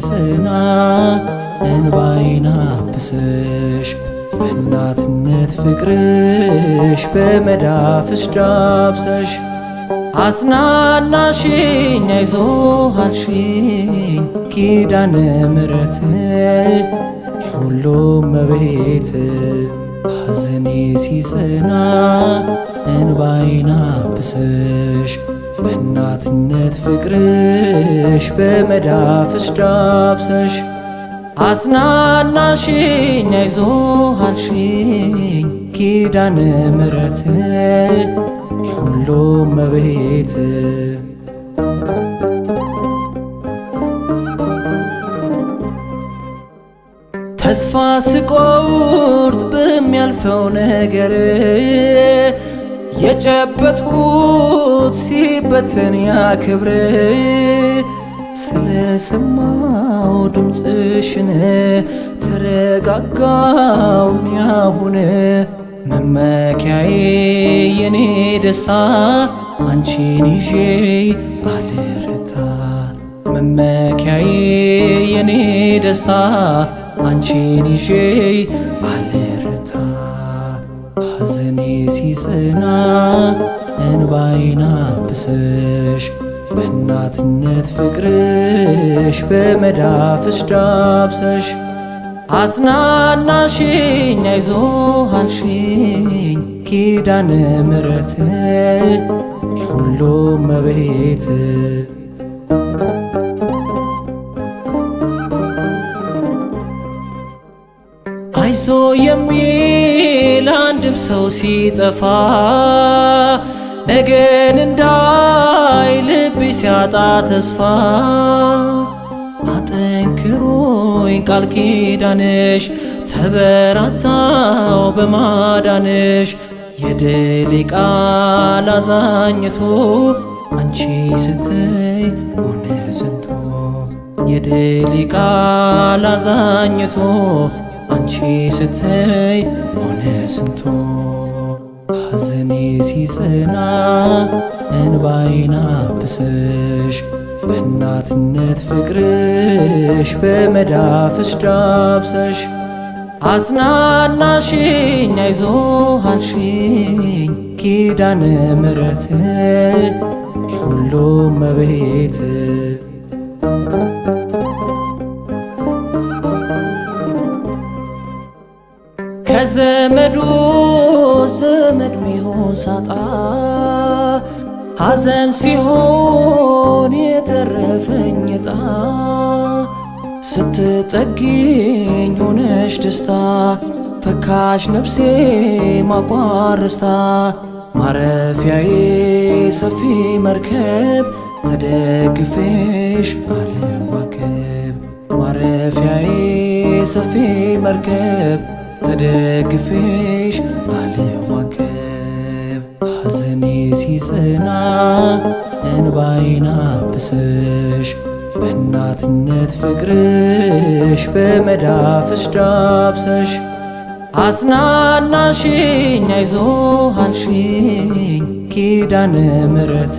ሲጽና እንባዬን አብሰሽ በእናትነት ፍቅርሽ በመዳፍሽ ዳብሰሽ አጽናናሽኝ አይዞህ አልሽኝ ኪዳነ ምሕረት የሁሉም እመቤት ሐዘኔ ሲጽና እንባዬን አብሰሽ በእናትነት ፍቅርሽ በመዳፍሽ ዳብሰሽ አጽናናሽኝ አይዞህ አልሽኝ ኪዳነ ምሕረት የሁሉም እመቤት ተስፋ ስቆርጥ በሚያልፈው ነገር የጨበጥኩት ሲበተን ያ ክብር ስለሰማው ድምፅሽን ተረጋጋውን ያሁን መመኪያዬ የኔ ደስታ አንቺን ይዤ አልረታ መመኪያዬ የኔ ደስታ አንቺን ይዤ አልረታ ሐዘኔ ሲጽና እንባዬን አብሰሽ በእናትነት ፍቅርሽ በመዳፍሽ ዳብሰሽ አጽናናሽኝ አይዞህ አልሽኝ ኪዳነ ምሕረት የሁሉም እመቤት አይዞ የሚል አንድም ሰው ሲጠፋ ነገን እንዳይ ልቤ ሲያጣ ተስፋ አጠንክሮኝ ቃል ኪዳንሽ ተበራታው በማዳንሽ የድሌ ቃል አዛኝቶ አንቺ ስትይ ሆነ ስንቶ የድሌ ቃል አዛኝቶ አንቺ ስትይ ሆነ ስንቶ ሐዘኔ ሲጽና እንባዬን አብሰሽ በእናትነት ፍቅርሽ በመዳፍሽ ዳብሰሽ አጽናናሽኝ አይዞህ አልሽኝ ኪዳነ ምሕረት የሁሉም እመቤት ከዘመዱ ዘመድ ሚሆን ሳጣ ሐዘን ሲሆን የተረፈኝ ዕጣ ስትጠጊኝ ሆነሽ ደስታ ፈካሽ ነፍሴ ማቋረስታ ማረፊያዬ ሰፊ መርከብ ተደግፌሽ አልዋከብ ማረፊያዬ ሰፊ መርከብ ተደግፌሽ አልዋከብ ሐዘኔ ሲጽና እንባዬን አብሰሽ በእናትነት ፍቅርሽ በመዳፍሽ ዳብሰሽ አጽናናሽኝ አይዞህ አልሽኝ ኪዳነ ምሕረት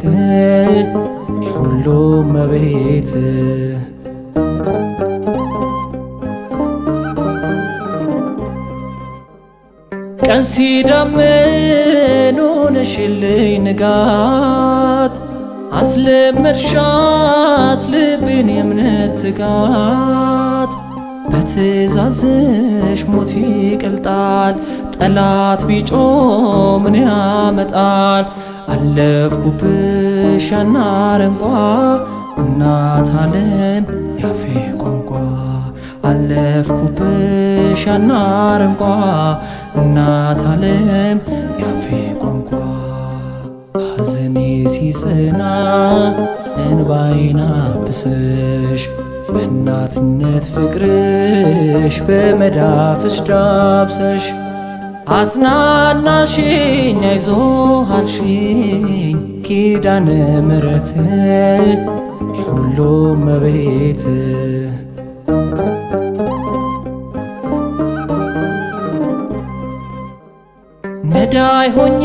የሁሉም እመቤት ቀን ሲዳመን ሆነሽልኝ ንጋት አስለመድሻት ልቤን የእምነት ትጋት በትእዛዝሽ ሞት ይቀልጣል ጠላት ቢጮህ ምን ያመጣል አለፍኩብሽ ያና አረንቋ እናት ዓለም ያፌ ቋንቋ አለፍኩብሽ ያና አረንቋ እናት ዓለም ያፌ ቋንቋ ሐዘኔ ሲጽና እንባዬን አብሰሽ በእናትነት ፍቅርሽ በመዳፍሽ ዳብሰሽ አጽናናሽኝ አይዞህ አልሽኝ ኪዳነ ምሕረት የሁሉም እመቤት ነዳይ ሆኜ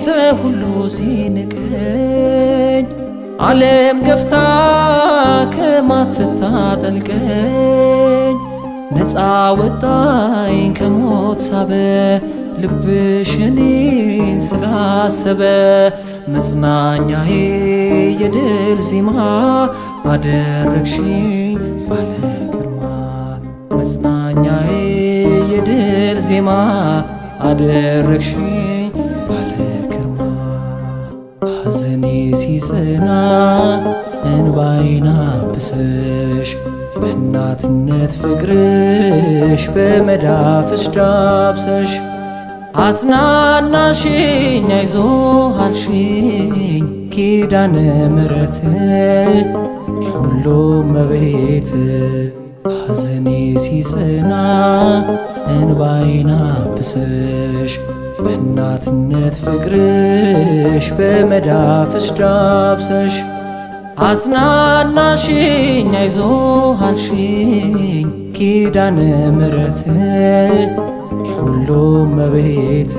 ሰው ሁሉ ሲንቀኝ ዓለም ገፍታ ከማት ስታጠልቀኝ ነፃ ወጣኝ ከሞት ሳበ ልብሽ እኔን ስላሰበ መጽናኛዬ የድል ዜማ አደረግሽኝ ባለ ግርማ መጽናኛዬ የድል ዜማ አደረግሽኝ ባለ ግርማ ሐዘኔ ሲጽና እንባዬን አብሰሽ በእናትነት ፍቅርሽ በመዳፍሽ ዳብሰሽ አጽናናሽኝ አይዞህ አልሽኝ ኪዳነ ምሕረት የሁሉም እመቤት ሐዘኔ ሲጽና እንባዬን አብሰሽ በእናትነት ፍቅርሽ በመዳፍሽ ዳብሰሽ አጽናናሽኝ አይዞህ አልሽኝ ኪዳነ ምሕረት የሁሉም እመቤት